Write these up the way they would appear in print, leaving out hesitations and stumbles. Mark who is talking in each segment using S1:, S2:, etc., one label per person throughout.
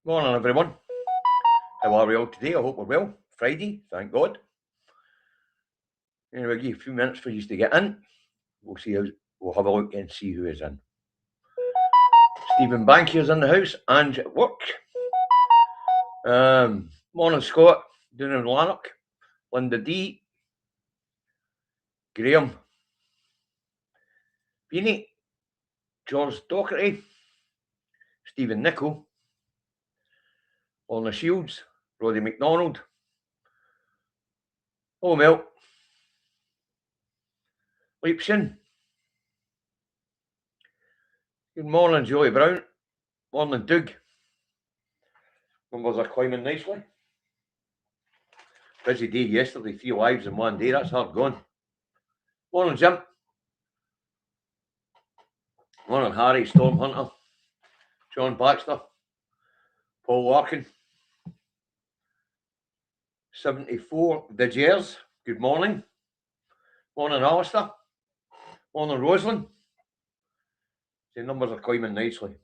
S1: Morning, everyone. How are we all today? I hope we're well. Friday, thank God. Anyway, give you a few minutes for you to get in. We'll have a look and see who is in. Stephen Bankier's in the house and at work. Morning, Scott, down in Lanark. Linda D. Graham. Beanie. George Docherty. Stephen Nichol. Lorna Shields. Roddy McDonald. Oh, Mel. Leipshin. Good morning, Joey Brown. Morning, Doug. Numbers are climbing nicely. Busy day yesterday, 3 lives in one day. That's hard going. Morning, Jim. Morning, Harry, Storm Hunter, John Baxter, Paul Larkin. 74, the Jers. Good morning. Morning, Alistair. Morning, Rosalind. The numbers are climbing nicely.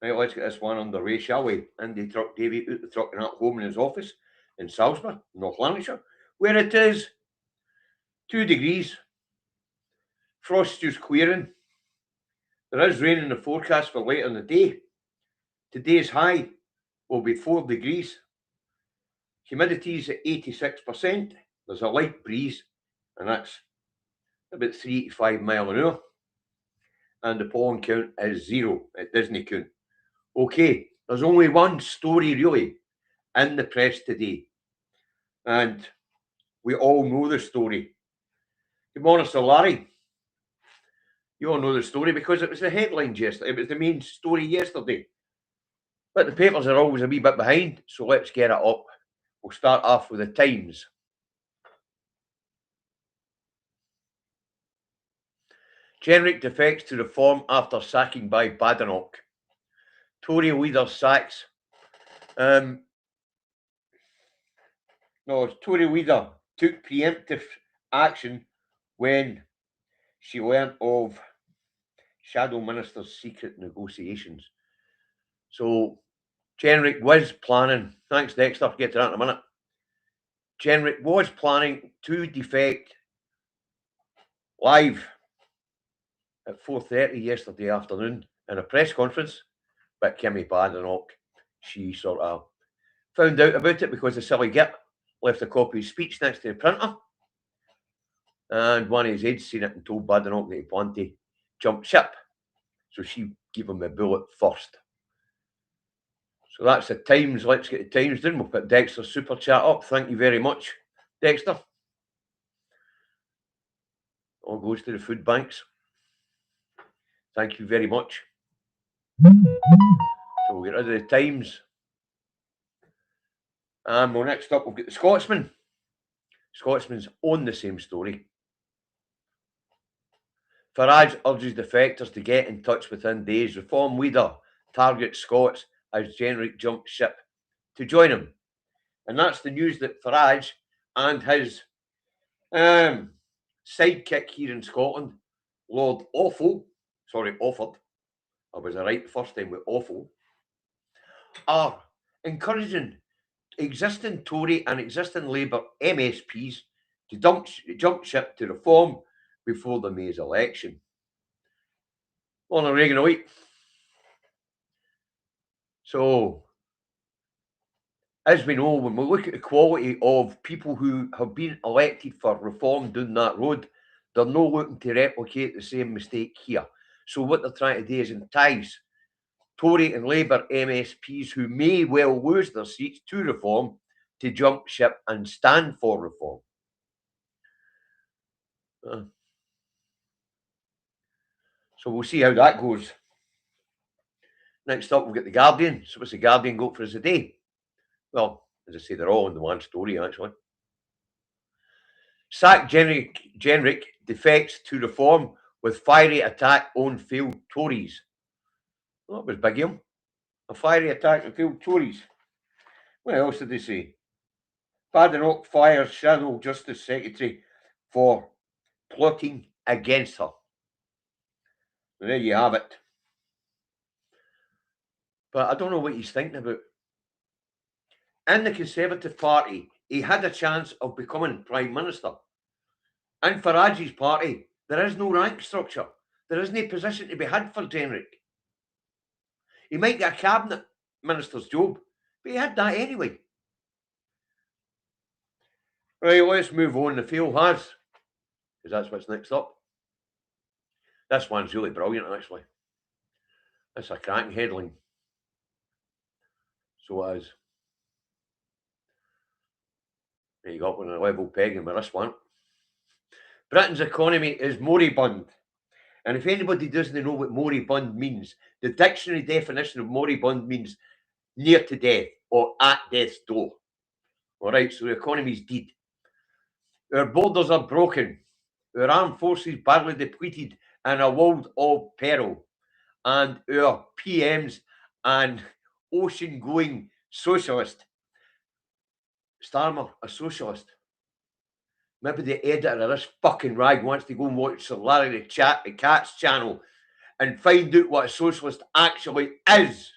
S1: Right, let's get this one underway, shall we? Andy Truck Davy out the truck and at home in his office in Salisbury, North Lanarkshire, where it is 2 degrees. Frost just clearing. There is rain in the forecast for later in the day. Today's high will be 4 degrees. Humidity is at 86%. There's a light breeze, and that's about 3 to 5 miles an hour. And the pollen count is 0 at Disney count. Okay, there's only one story really in the press today, and we all know the story. Good morning, Sir Larry. You all know the story because it was the headlines yesterday. It was the main story yesterday. But the papers are always a wee bit behind, so let's get it up. We'll start off with the Times. Jenrick defects to reform after sacking by Badenoch. Tory leader sacks. Tory leader took preemptive action when she learned of Shadow Minister's secret negotiations. So Jenrick was planning, thanks Dexter, get to that in a minute. Jenrick was planning to defect live at 4:30 yesterday afternoon in a press conference, but Kimmy Badenoch, she sort of found out about it because the silly git left a copy of his speech next to the printer, and one of his aides seen it and told Badenoch that he planned to jump ship, so she gave him the bullet first. So that's the Times. Let's get the Times done. We'll put Dexter's super chat up. Thank you very much, Dexter. All goes to the food banks. Thank you very much. So we'll get rid of the Times. And well, next up, we'll get the Scotsman. Scotsman's on the same story. Farage urges defectors to get in touch within days. Reform leader targets Scots as Jenrick jumps ship to join him. And that's the news that Farage and his sidekick here in Scotland, Lord Offord, I was right the first time with Awful, are encouraging existing Tory and existing Labour MSPs to jump ship to reform before the May's election. Morning, Reagan White. So, as we know, when we look at the quality of people who have been elected for reform down that road, they're not looking to replicate the same mistake here. So what they're trying to do is entice Tory and Labour MSPs who may well lose their seats to reform to jump ship and stand for reform. So we'll see how that goes. Next up, we'll get the Guardian. So what's the Guardian got for us today? Well, as I say, they're all in the one story, actually. Sack Jenrick defects to reform with fiery attack on failed Tories. Well, that was big of him. A fiery attack on failed Tories. What else did they say? Badenoch fires Shadow Justice Secretary for plotting against her. There you have it. But I don't know what he's thinking about. In the Conservative Party, he had a chance of becoming Prime Minister. In Farage's party, there is no rank structure. There isn't a position to be had for Jenrick. He might get a cabinet minister's job, but he had that anyway. Right, let's move on. The Fail has, because that's what's next up. This one's really brilliant, actually. It's a cracking headline. So it is. There you go, on a level pegging with this one. Britain's economy is moribund. And if anybody doesn't know what moribund means, the dictionary definition of moribund means near to death or at death's door. All right, so the economy's dead. Our borders are broken. Our armed forces badly depleted in a world of peril. And our PMs and ocean-going socialist. Starmer, a socialist. Maybe the editor of this fucking rag wants to go and watch the Larry the Cat's channel and find out what a socialist actually is.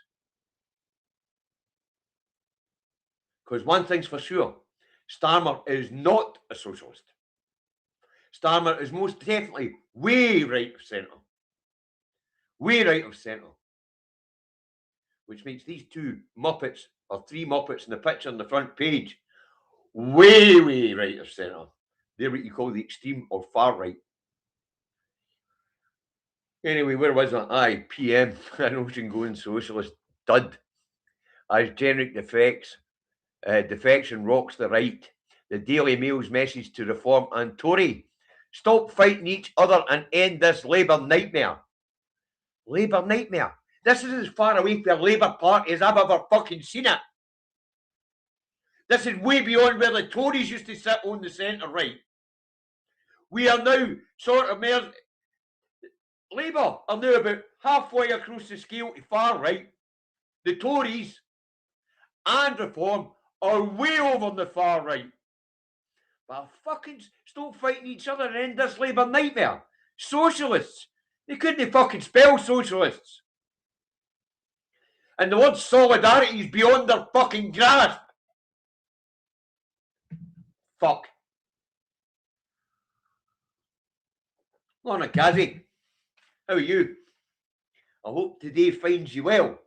S1: Because one thing's for sure, Starmer is not a socialist. Starmer is most definitely way right of centre. Way right of centre. Which makes these two Muppets, or three Muppets in the picture on the front page, way right of centre. They're what you call the extreme or far right. Anyway, where was that? Aye, PM, an ocean-going socialist dud. As Jenrick defection rocks the right. The Daily Mail's message to Reform and Tory. Stop fighting each other and end this Labour nightmare. Labour nightmare? This is as far away from the Labour Party as I've ever fucking seen it. This is way beyond where the Tories used to sit on the centre right. We are now sort of more... Labour are now about halfway across the scale to far right. The Tories and Reform are way over on the far right. But fucking stop fighting each other and end this Labour nightmare. Socialists. They couldn't fucking spell socialists. And the word solidarity is beyond their fucking grasp. Fuck. Lorna Kazi, how are you? I hope today finds you well.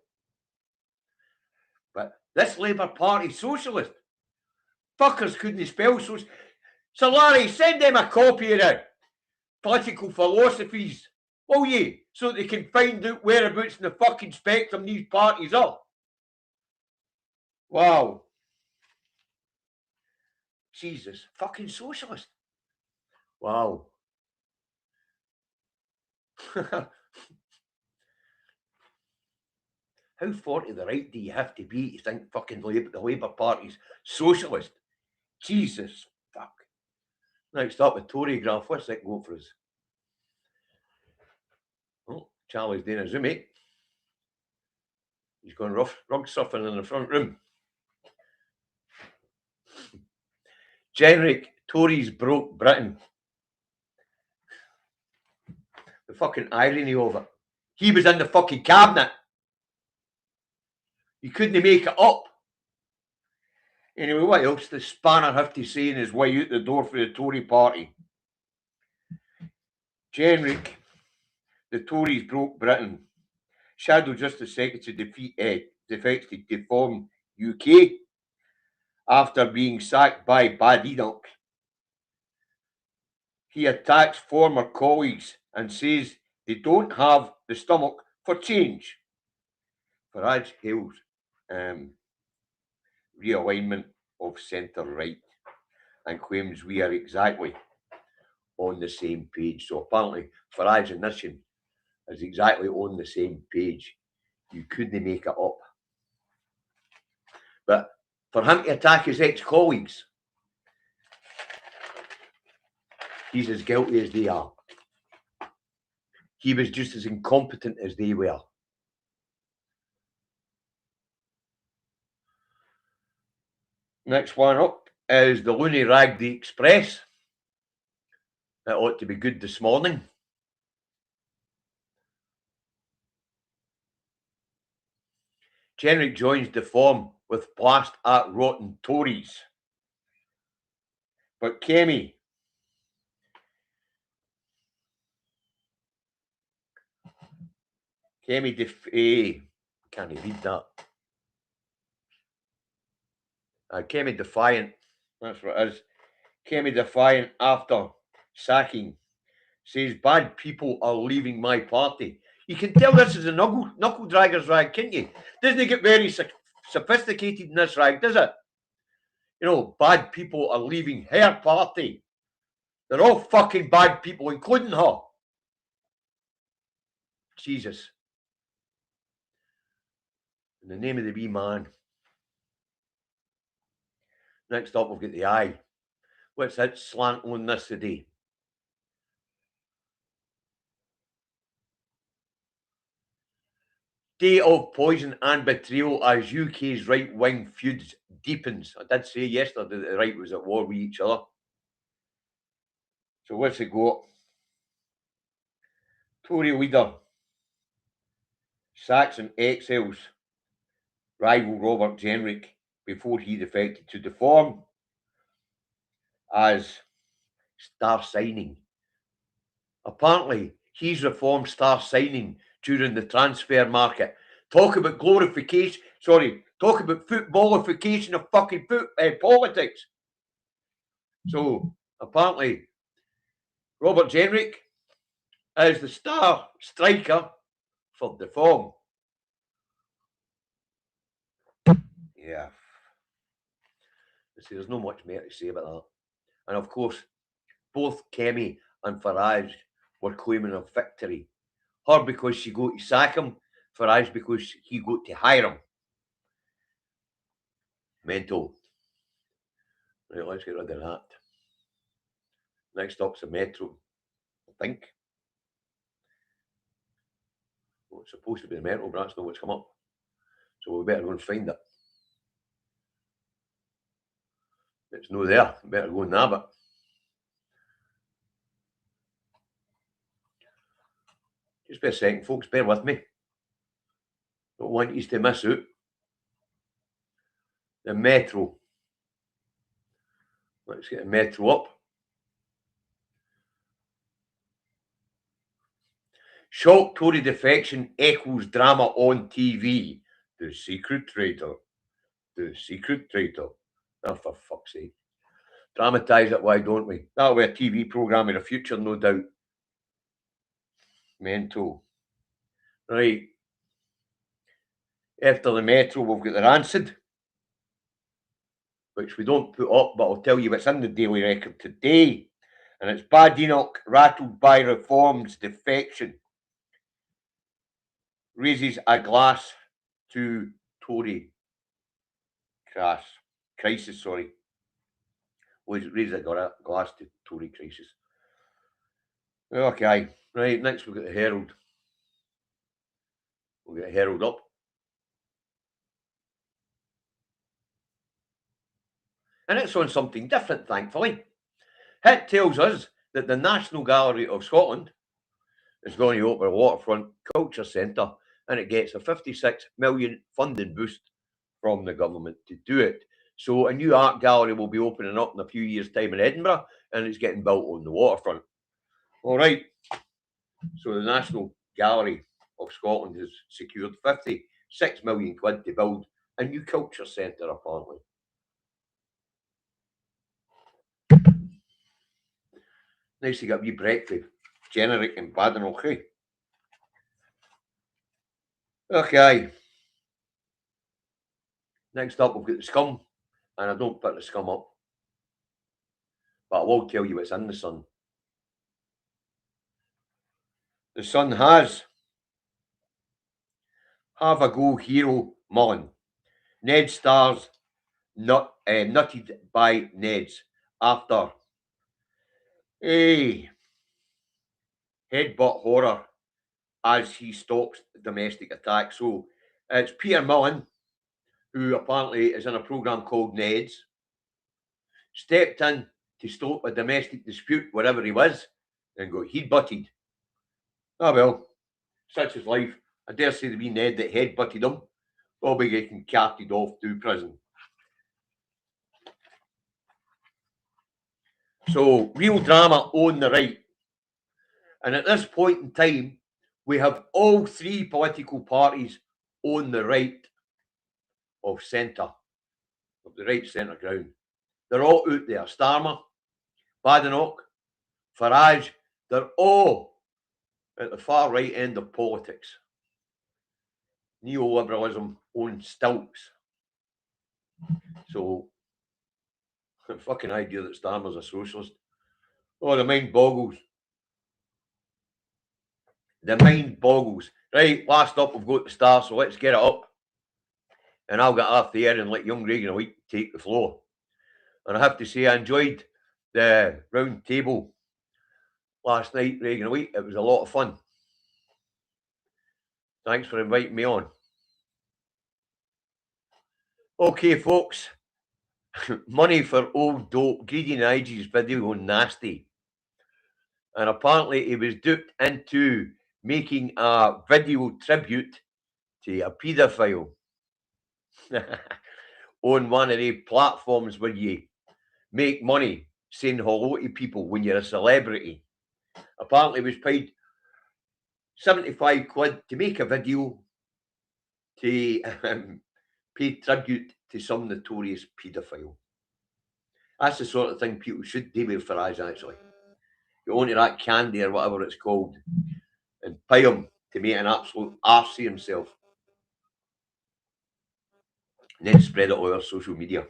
S1: But this Labour Party socialist, fuckers couldn't spell socialist. So Larry, send them a copy of the political philosophies, will you? So they can find out whereabouts in the fucking spectrum these parties are. Wow. Jesus, fucking socialist. Wow. How far to the right do you have to be to think fucking the Labour Party's socialist? Jesus, fuck. Next up with Tory graph. What's that go for us? Oh, Charlie's doing a zoom, eh? He's going rug surfing in the front room. Jenrick, Tories broke Britain. The fucking irony of it. He was in the fucking cabinet. You couldn't make it up. Anyway, what else does Spanner have to say in his way out the door for the Tory party? Jenrick, the Tories broke Britain. Shadow Justice Secretary defects to Deform UK after being sacked by Badenoch. He attacks former colleagues and says they don't have the stomach for change. Farage hails realignment of centre-right and claims we are exactly on the same page. So apparently Farage and Nishan is exactly on the same page. You couldn't make it up. But for him to attack his ex-colleagues, he's as guilty as they are. He was just as incompetent as they were. Next one up is the Looney Rag the Express. It ought to be good this morning. Jenrick joins the form with blast at rotten Tories. But Kemi can't read that. Kemi Defiant, that's what it is. Kemi Defiant, after sacking, says bad people are leaving my party. You can tell this is a knuckle dragger's rag, can't you? Doesn't get very sophisticated in this rag, does it? You know, bad people are leaving her party. They're all fucking bad people, including her. Jesus. In the name of the wee man. Next up, we've got the eye. What's that slant on this today? Day of poison and betrayal as UK's right-wing feuds deepens. I did say yesterday that the right was at war with each other. So what's it got? Tory leader sacks and exils rival Robert Jenrick before he defected to the form as star signing. Apparently, he's reformed star signing during the transfer market. Talk about glorification. Talk about footballification of fucking politics. So apparently, Robert Jenrick is the star striker for the form. Yeah. See, there's not much more to say about that. And of course, both Kemi and Farage were claiming a victory. Her because she got to sack him, Farage because he got to hire him. Mental. Right, let's get rid of that. Next up's the Metro, I think. Well, it's supposed to be the Metro, but that's not what's come up. So we better go and find it. It's no there. We better go and nab it. Just be a second, folks. Bear with me. Don't want you to miss out. The Metro. Let's get the Metro up. Shock Tory defection echoes drama on TV. The secret traitor. The secret traitor. Oh, for fuck's sake. Dramatise it, why don't we? That'll be a TV programme in the future, no doubt. Mental. Right. After the Metro, we've got the Rancid, which we don't put up, but I'll tell you what's in the Daily Record today. And it's Bad Enoch rattled by reform's defection. Raises a glass to Tory crisis. Raises a glass to Tory crisis. Okay, right, next we've got the Herald. We'll get Herald up. And it's on something different, thankfully. It tells us that the National Gallery of Scotland is going to open a waterfront culture centre, and it gets a 56 million funding boost from the government to do it. So a new art gallery will be opening up in a few years' time in Edinburgh, and it's getting built on the waterfront. All right. So the National Gallery of Scotland has secured 56 million quid to build a new culture centre, apparently. Nice to get a wee breakfast. Generic and Badenoch, okay. Okay. Next up, we've got the Scum. And I don't put the Scum up. But I will tell you what's in the Sun. The Sun has Have a Go Hero Mullen. Ned stars nutted by Neds after a headbutt horror as he stops domestic attack. So it's Peter Mullen, who apparently is in a programme called Neds, stepped in to stop a domestic dispute, wherever he was, and got head-butted. Ah, well, such is life. I dare say the wee Ned that head-butted him will be getting carted off to prison. So, real drama on the right. And at this point in time, we have all three political parties on the right of centre, of the right centre ground. They're all out there. Starmer, Badenoch, Farage, they're all at the far right end of politics. Neoliberalism on stilts. So, the fucking idea that Starmer's a socialist. Oh, the mind boggles. The mind boggles. Right, last up, we've got the Star, so let's get it up. And I'll get off the air and let young Reagan White take the floor. And I have to say, I enjoyed the round table last night, Reagan White. It was a lot of fun. Thanks for inviting me on. Okay, folks. Money for old dope. Greedy Nigel's video nasty. And apparently he was duped into making a video tribute to a paedophile on one of the platforms where you make money saying hello to people when you're a celebrity. Apparently he was paid 75 quid to make a video to pay tribute to some notorious paedophile. That's the sort of thing people should do with Farage, actually. Go onto that candy or whatever it's called and pay him to make an absolute arse of himself. And then spread it all over social media.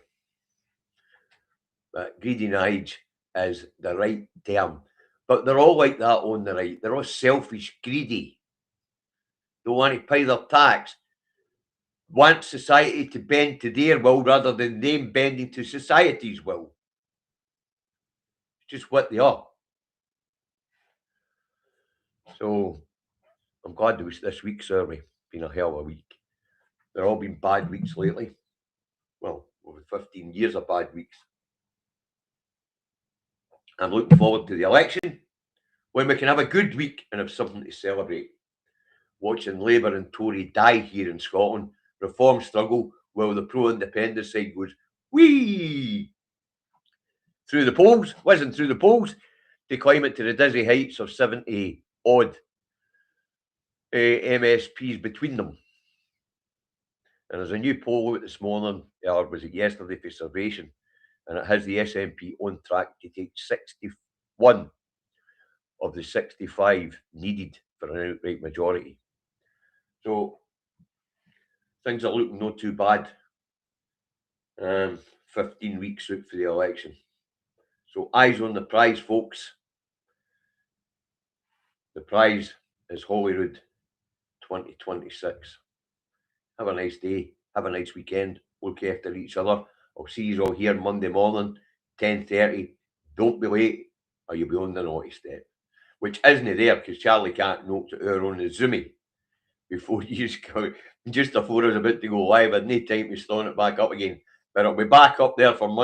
S1: But greedy Nige is the right term. But they're all like that on the right. They're all selfish, greedy. They want to pay their tax. Want society to bend to their will rather than them bending to society's will. It's just what they are. So I'm glad there was this week's survey. Been a hell of a week. They're all been bad weeks lately. Well, over 15 years of bad weeks. I'm looking forward to the election when we can have a good week and have something to celebrate. Watching Labour and Tory die here in Scotland, Reform struggle, while the pro-independence side goes, whee! Through the polls, wasn't through the polls, to climb it to the dizzy heights of 70 odd MSPs between them. And there's a new poll out this morning, or was it yesterday, for Salvation, and it has the SNP on track to take 61 of the 65 needed for an outright majority. So things are looking not too bad. 15 weeks out for the election. So eyes on the prize, folks. The prize is Holyrood 2026. Have a nice day. Have a nice weekend. Look after each other. I'll see you all here Monday morning, 10:30. Don't be late or you'll be on the naughty step. Which isn't there because Charlie can't note to her on the Zoomy before you go. Just before I was about to go live, I had no time to start it back up again. But it'll be back up there for Monday.